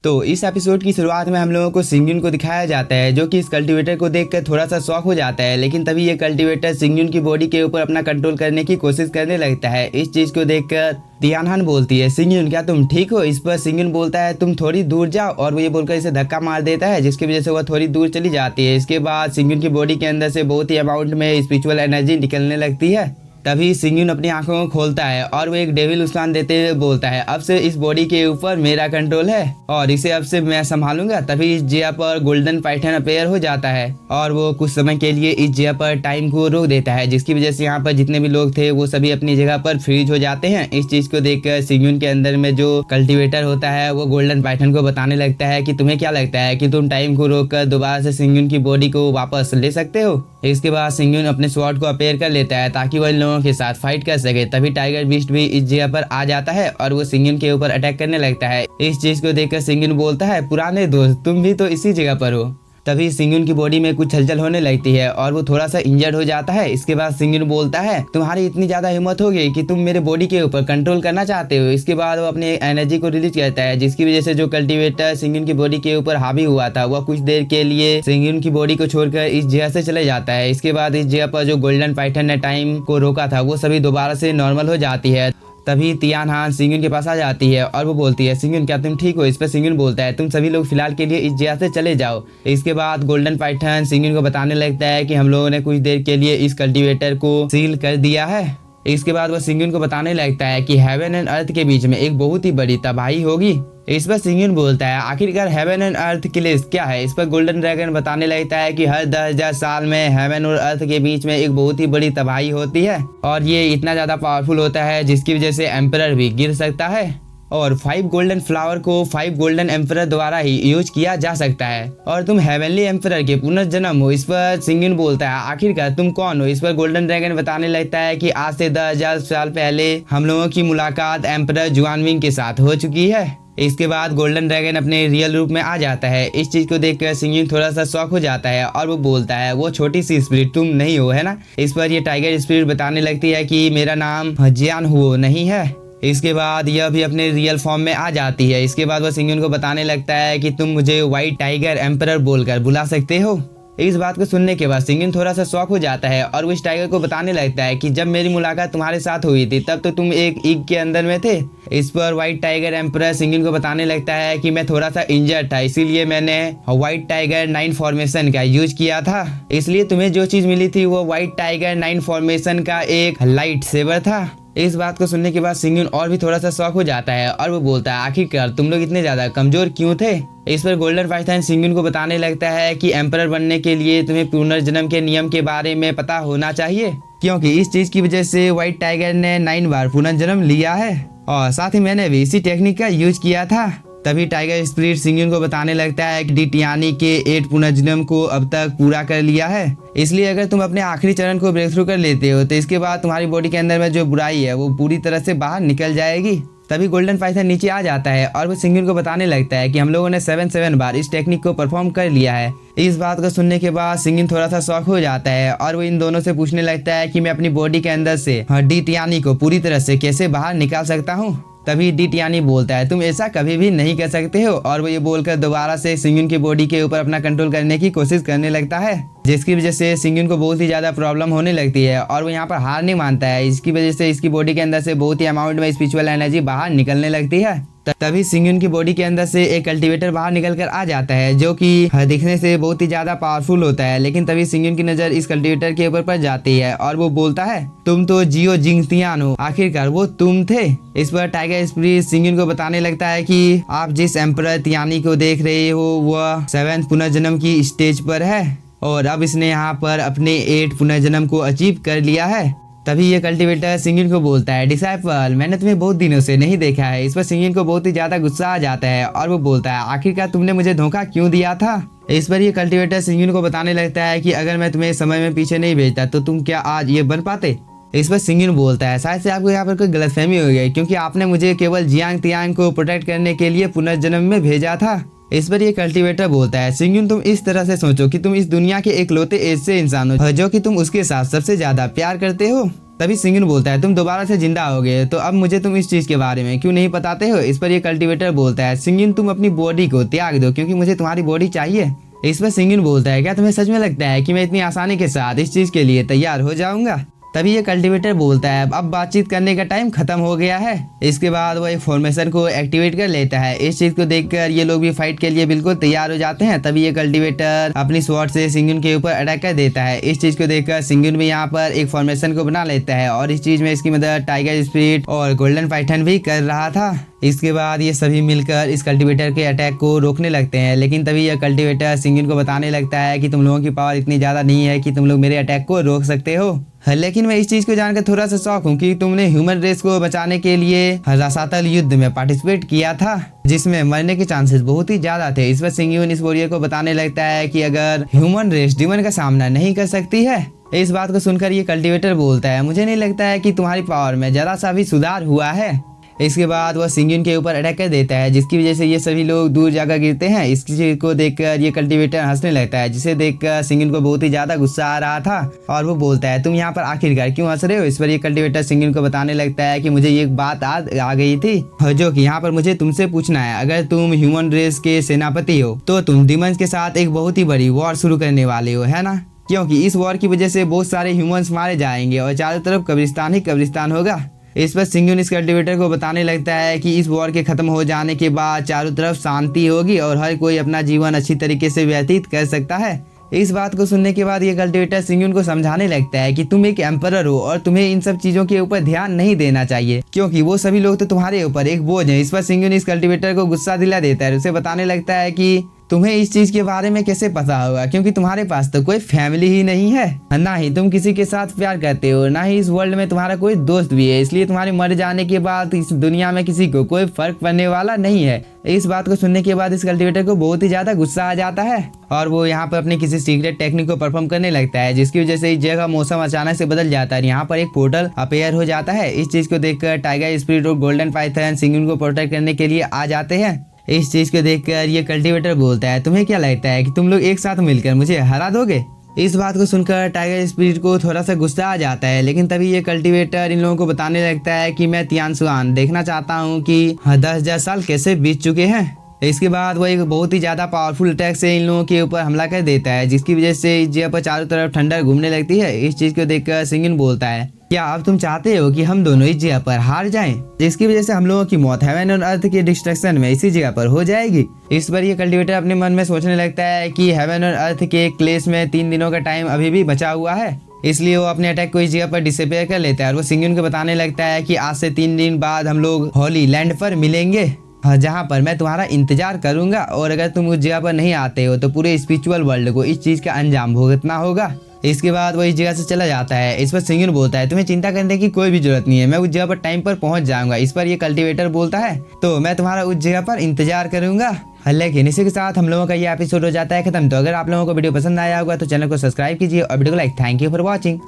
तो इस एपिसोड की शुरुआत में हम लोगों को सिंगयुन को दिखाया जाता है, जो कि इस कल्टीवेटर को देखकर थोड़ा सा शॉक हो जाता है। लेकिन तभी ये कल्टीवेटर सिंगयुन की बॉडी के ऊपर अपना कंट्रोल करने की कोशिश करने लगता है। इस चीज को देखकर तियानहान बोलती है, सिंगयुन क्या तुम ठीक हो? इस पर सिंगयुन बोलता है तुम थोड़ी दूर जाओ, और वो ये बोलकर इसे धक्का मार देता है, जिसकी वजह से वह थोड़ी दूर चली जाती है। इसके बाद सिंगयुन की बॉडी के अंदर से बहुत ही अमाउंट में स्पिरिचुअल एनर्जी निकलने लगती है। तभी सिंगयुन अपनी आंखों को खोलता है और वो एक डेविल मुस्कान देते हुए बोलता है, अब से इस बॉडी के ऊपर मेरा कंट्रोल है और इसे अब से मैं संभालूंगा। तभी इस जगह पर गोल्डन पाइथन अपेयर हो जाता है और वो कुछ समय के लिए इस जगह पर टाइम को रोक देता है, जिसकी वजह से यहाँ पर जितने भी लोग थे वो सभी अपनी जगह पर फ्रीज हो जाते हैं। इस चीज को देखकर सिंगयुन के अंदर में जो कल्टीवेटर होता है वो गोल्डन पाइथन को बताने लगता है कि तुम्हें क्या लगता है कि तुम टाइम को रोक कर दोबारा से सिंगयुन की बॉडी को वापस ले सकते हो? इसके बाद सिंगयुन अपने स्वॉर्ड को अपेयर कर लेता है ताकि वह इन लोगों के साथ फाइट कर सके। तभी टाइगर बीस्ट भी इस जगह पर आ जाता है और वो सिंगयुन के ऊपर अटैक करने लगता है। इस चीज को देखकर सिंगयुन बोलता है, पुराने दोस्त तुम भी तो इसी जगह पर हो। तभी सिंगयुन की बॉडी में कुछ हलचल होने लगती है और वो थोड़ा सा इंजर्ड हो जाता है। इसके बाद सिंगयुन बोलता है, तुम्हारी इतनी ज्यादा हिम्मत हो गई कि तुम मेरे बॉडी के ऊपर कंट्रोल करना चाहते हो। इसके बाद वो अपनी एनर्जी को रिलीज करता है, जिसकी वजह से जो कल्टीवेटर सिंगयुन की बॉडी के ऊपर हावी हुआ था वह कुछ देर के लिए सिंगयुन की बॉडी को छोड़कर इस जगह से चले जाता है। इसके बाद इस जगह पर जो गोल्डन पाइथन ने टाइम को रोका था वो सभी दोबारा से नॉर्मल हो जाती है। तभी तियानहान सिंगयुन के पास आ जाती है और वो बोलती है, सिंगयुन क्या तुम ठीक हो? इस पर सिंगयुन बोलता है, तुम सभी लोग फिलहाल के लिए इस जगह से चले जाओ। इसके बाद गोल्डन पाइथन सिंगयुन को बताने लगता है कि हम लोगों ने कुछ देर के लिए इस कल्टीवेटर को सील कर दिया है। इसके बाद वह सिंगयुन को बताने लगता है कि हेवन एंड अर्थ के बीच में एक बहुत ही बड़ी तबाही होगी। इस पर सिंगयुन बोलता है, आखिरकार हेवन एंड अर्थ के लिए क्या है? इस पर गोल्डन ड्रैगन बताने लगता है कि हर 10,000 साल में हेवन और अर्थ के बीच में एक बहुत ही बड़ी तबाही होती है और ये इतना ज्यादा पावरफुल होता है जिसकी वजह से एम्परर भी गिर सकता है और 5 गोल्डन फ्लावर को 5 गोल्डन एम्परर द्वारा ही यूज किया जा सकता है और तुम हेवनली एम्परर के पुनर्जन्म हो। इस पर सिंगयुन बोलता है, आखिरकार तुम कौन हो? इस पर गोल्डन ड्रैगन बताने लगता है कि आज से 10,000 साल पहले हम लोगों की मुलाकात एम्परर जुआनविंग के साथ हो चुकी है। इसके बाद गोल्डन ड्रैगन अपने रियल रूप में आ जाता है। इस चीज को देखकर सिंगयुन थोड़ा सा शॉक हो जाता है और वो बोलता है, वो छोटी सी स्पिरिट तुम नहीं हो, है ना? इस पर ये टाइगर स्पिरिट बताने लगती है कि मेरा नाम जियान हुओ नहीं है। इसके बाद यह भी अपने रियल फॉर्म में आ जाती है। इसके बाद वह सिंगयुन को बताने लगता है कि तुम मुझे व्हाइट टाइगर एम्परर बोलकर बुला सकते हो। इस बात को सुनने के बाद सिंगयुन थोड़ा सा शॉक हो जाता है और वो इस टाइगर को बताने लगता है कि जब मेरी मुलाकात तुम्हारे साथ हुई थी तब तो तुम एक ईग के अंदर में थे। इस पर व्हाइट टाइगर एम्परर सिंगयुन को बताने लगता है कि मैं थोड़ा सा इंजर्ड था, इसीलिए मैंने व्हाइट टाइगर 9 फॉर्मेशन का यूज किया था। इसलिए तुम्हें जो चीज मिली थी वो व्हाइट टाइगर 9 फॉर्मेशन का एक लाइट सेबर था। इस बात को सुनने के बाद सिंगयुन और भी थोड़ा सा शॉक हो जाता है और वो बोलता है, आखिरकार तुम लोग इतने ज्यादा कमजोर क्यों थे? इस पर गोल्डन पाइथन सिंगयुन को बताने लगता है कि एम्परर बनने के लिए तुम्हें पुनर्जन्म के नियम के बारे में पता होना चाहिए, क्योंकि इस चीज की वजह से व्हाइट टाइगर ने 9 बार पुनर्जन्म लिया है और साथ ही मैंने भी इसी टेक्निक का यूज किया था। तभी टाइगर स्पिरिट सिंगयुन को बताने लगता है कि डिटियानी के 8 पुनर्जन्म को अब तक पूरा कर लिया है, इसलिए अगर तुम अपने आखिरी चरण को ब्रेक थ्रू कर लेते हो तो इसके बाद तुम्हारी बॉडी के अंदर में जो बुराई है वो पूरी तरह से बाहर निकल जाएगी। तभी गोल्डन पाइथन नीचे आ जाता है और वो सिंगयुन को बताने लगता है कि हम लोगों ने 7 बार इस टेक्निक को परफॉर्म कर लिया है। इस बात को सुनने के बाद सिंगयुन थोड़ा सा शॉक हो जाता है और वो इन दोनों से पूछने लगता है कि मैं अपनी बॉडी के अंदर से डिटियानी को पूरी तरह से कैसे बाहर निकाल सकता हूँ। तभी डिटियानी बोलता है, तुम ऐसा कभी भी नहीं कर सकते हो, और वो ये बोलकर दोबारा से सिंगयुन की बॉडी के ऊपर अपना कंट्रोल करने की कोशिश करने लगता है, जिसकी वजह से सिंगयुन को बहुत ही ज्यादा प्रॉब्लम होने लगती है और वो यहाँ पर हार नहीं मानता है। इसकी वजह से इसकी बॉडी के अंदर से बहुत ही अमाउंट में स्पिरिचुअल एनर्जी बाहर निकलने लगती है। तभी सिंगयुन की बॉडी के अंदर से एक कल्टीवेटर बाहर निकल कर आ जाता है, जो कि दिखने से बहुत ही ज्यादा पावरफुल होता है। लेकिन तभी सिंगयुन की नजर इस कल्टीवेटर के ऊपर पड़ जाती है और वो बोलता है, तुम तो जियो जिंगतियान हो, आखिरकार वो तुम थे। इस पर टाइगर स्पिरिट सिंगयुन को बताने लगता है कि आप जिस एम्परर तियानी को देख रहे हो वह 7 पुनर्जन्म की स्टेज पर है और अब इसने यहाँ पर अपने 8 पुनर्जन्म को अचीव कर लिया है। तभी ये कल्टीवेटर सिंगयुन को बोलता है, डिसाइपल मैंने तुम्हें बहुत दिनों से नहीं देखा है। इस पर सिंगयुन को बहुत ही ज्यादा गुस्सा आ जाता है और वो बोलता है, आखिरकार तुमने मुझे धोखा क्यों दिया था? इस पर ये कल्टीवेटर सिंगयुन को बताने लगता है कि अगर मैं तुम्हें समय में पीछे नहीं भेजता तो तुम क्या आज ये बन पाते? इस पर सिंगयुन बोलता है, शायद से आपको यहाँ पर कोई गलतफहमी हो गई, क्योंकि आपने मुझे केवल जियांग तियांग को प्रोटेक्ट करने के लिए पुनर्जन्म में भेजा था। इस पर ये कल्टीवेटर बोलता है, सिंगयुन तुम इस तरह से सोचो कि तुम इस दुनिया के इकलौते ऐसे इंसान हो जो कि तुम उसके साथ सबसे ज्यादा प्यार करते हो। तभी सिंगुन बोलता है तुम दोबारा से जिंदा हो गए, तो अब मुझे तुम इस चीज के बारे में क्यों नहीं बताते हो। इस पर ये कल्टीवेटर बोलता है सिंगुन तुम अपनी बॉडी को त्याग दो क्योंकि मुझे तुम्हारी बॉडी चाहिए। इस पर सिंगुन बोलता है क्या तुम्हें सच में लगता है कि मैं इतनी आसानी के साथ इस चीज के लिए तैयार हो जाऊंगा। तभी ये कल्टीवेटर बोलता है अब बातचीत करने का टाइम खत्म हो गया है। इसके बाद वो एक फॉर्मेशन को एक्टिवेट कर लेता है। इस चीज को देखकर ये लोग भी फाइट के लिए बिल्कुल तैयार हो जाते हैं। तभी ये कल्टीवेटर अपनी स्वॉर्ड से सिंगुन के ऊपर अटैक कर देता है। इस चीज को देखकर सिंगुन भी यहाँ पर एक फॉर्मेशन को बना लेता है और इस चीज में इसकी मदद टाइगर स्पिरिट और गोल्डन पाइथन भी कर रहा था। इसके बाद ये सभी मिलकर इस कल्टीवेटर के अटैक को रोकने लगते हैं, लेकिन तभी यह कल्टीवेटर सिंगुन को बताने लगता है कि तुम लोगों की पावर इतनी ज्यादा नहीं है कि तुम लोग मेरे अटैक को रोक सकते हो। लेकिन मैं इस चीज को जानकर थोड़ा सा शॉक हूँ कि तुमने ह्यूमन रेस को बचाने के लिए रसातल युद्ध में पार्टिसिपेट किया था जिसमें मरने के चांसेस बहुत ही ज्यादा थे। इस पर सिंगुन इस वॉरियर को बताने लगता है कि अगर ह्यूमन रेस डिमन का सामना नहीं कर सकती है। इस बात को सुनकर ये कल्टीवेटर बोलता है मुझे नहीं लगता है कि तुम्हारी पावर में जरा सा भी सुधार हुआ है। इसके बाद वह सिंगुन के ऊपर अटैक कर देता है जिसकी वजह से ये सभी लोग दूर जाकर गिरते हैं। इस चीज को देखकर ये कल्टीवेटर हंसने लगता है जिसे देखकर सिंगुन को बहुत ही ज्यादा गुस्सा आ रहा था और वो बोलता है तुम यहाँ पर आखिरकार क्यों हंस रहे हो। इस पर ये कल्टीवेटर सिंगुन को बताने लगता है कि मुझे ये बात आ गई थी जो कि यहाँ पर मुझे तुमसे पूछना है। अगर तुम ह्यूमन रेस के सेनापति हो तो तुम डिमंस के साथ एक बहुत ही बड़ी वॉर शुरू करने वाले हो, है ना, क्योंकि इस वॉर की वजह से बहुत सारे ह्यूमंस मारे जाएंगे और चारों तरफ कब्रिस्तान ही कब्रिस्तान होगा। इस पर सिंगुन इस कल्टीवेटर को बताने लगता है कि इस वॉर के खत्म हो जाने के बाद चारों तरफ शांति होगी और हर कोई अपना जीवन अच्छी तरीके से व्यतीत कर सकता है। इस बात को सुनने के बाद ये कल्टीवेटर सिंगुन को समझाने लगता है कि तुम एक एम्परर हो और तुम्हें इन सब चीजों के ऊपर ध्यान नहीं देना चाहिए क्योंकि वो सभी लोग तो तुम्हारे ऊपर एक बोझ है। इस पर सिंगुन इस कल्टीवेटर को गुस्सा दिला देता है, उसे बताने लगता है कि तुम्हें इस चीज के बारे में कैसे पता होगा क्योंकि तुम्हारे पास तो कोई फैमिली ही नहीं है, ना ही तुम किसी के साथ प्यार करते हो, ना ही इस वर्ल्ड में तुम्हारा कोई दोस्त भी है, इसलिए तुम्हारे मर जाने के बाद इस दुनिया में किसी को कोई फर्क पड़ने वाला नहीं है। इस बात को सुनने के बाद इस कल्टीवेटर को बहुत ही ज्यादा गुस्सा आ जाता है और वो यहाँ पर अपने किसी सीक्रेट टेक्निक को परफॉर्म करने लगता है जिसकी वजह से इस जगह मौसम अचानक से बदल जाता है। यहाँ पर एक पोर्टल अपेयर हो जाता है। इस चीज को देखकर टाइगर स्पिरिट और गोल्डन पाइथन सिंगुन को प्रोटेक्ट करने के लिए आ जाते हैं। इस चीज को देखकर ये कल्टीवेटर बोलता है तुम्हें क्या लगता है कि तुम लोग एक साथ मिलकर मुझे हरा दोगे। इस बात को सुनकर टाइगर स्पिरिट को थोड़ा सा गुस्सा आ जाता है, लेकिन तभी ये कल्टीवेटर इन लोगों को बताने लगता है कि मैं तियानसुआन देखना चाहता हूँ कि 10,000 साल कैसे बीत चुके हैं। इसके बाद वो एक बहुत ही ज्यादा पावरफुल अटैक से इन लोगों के ऊपर हमला कर देता है जिसकी वजह से इस जगह पर चारों तरफ ठंडक घूमने लगती है। इस चीज को देखकर सिंगुन बोलता है क्या अब तुम चाहते हो कि हम दोनों इस जगह पर हार जाएं, जिसकी वजह से हम लोगों की मौत हेवन और अर्थ के डिस्ट्रक्शन में इसी जगह पर हो जाएगी। इस पर ये कल्टीवेटर अपने मन में सोचने लगता है कि हेवन और अर्थ के क्लेश में 3 दिनों का टाइम अभी भी बचा हुआ है, इसलिए वो अपने अटैक को इस जगह पर डिसअपियर कर लेता है और वो सिंगुन को बताने लगता है कि आज से 3 दिन बाद हम लोग होली लैंड पर मिलेंगे जहाँ पर मैं तुम्हारा इंतजार करूंगा और अगर तुम उस जगह पर नहीं आते हो तो पूरे स्पिरिचुअल वर्ल्ड को इस चीज का अंजाम भुगतना होगा। इसके बाद वो इस जगह से चला जाता है। इस पर सिंगुन बोलता है तुम्हें चिंता करने की कोई भी जरूरत नहीं है, मैं उस जगह पर टाइम पर पहुंच जाऊंगा। इस पर ये कल्टीवेटर बोलता है तो मैं तुम्हारा उस जगह पर इंतजार करूंगा। लेकिन इसी के साथ हम लोगों का ये एपिसोड हो जाता है खत्म। तो अगर आप लोगों को वीडियो पसंद आया होगा तो चैनल को सब्सक्राइब कीजिए और वीडियो को like. Thank you for watching.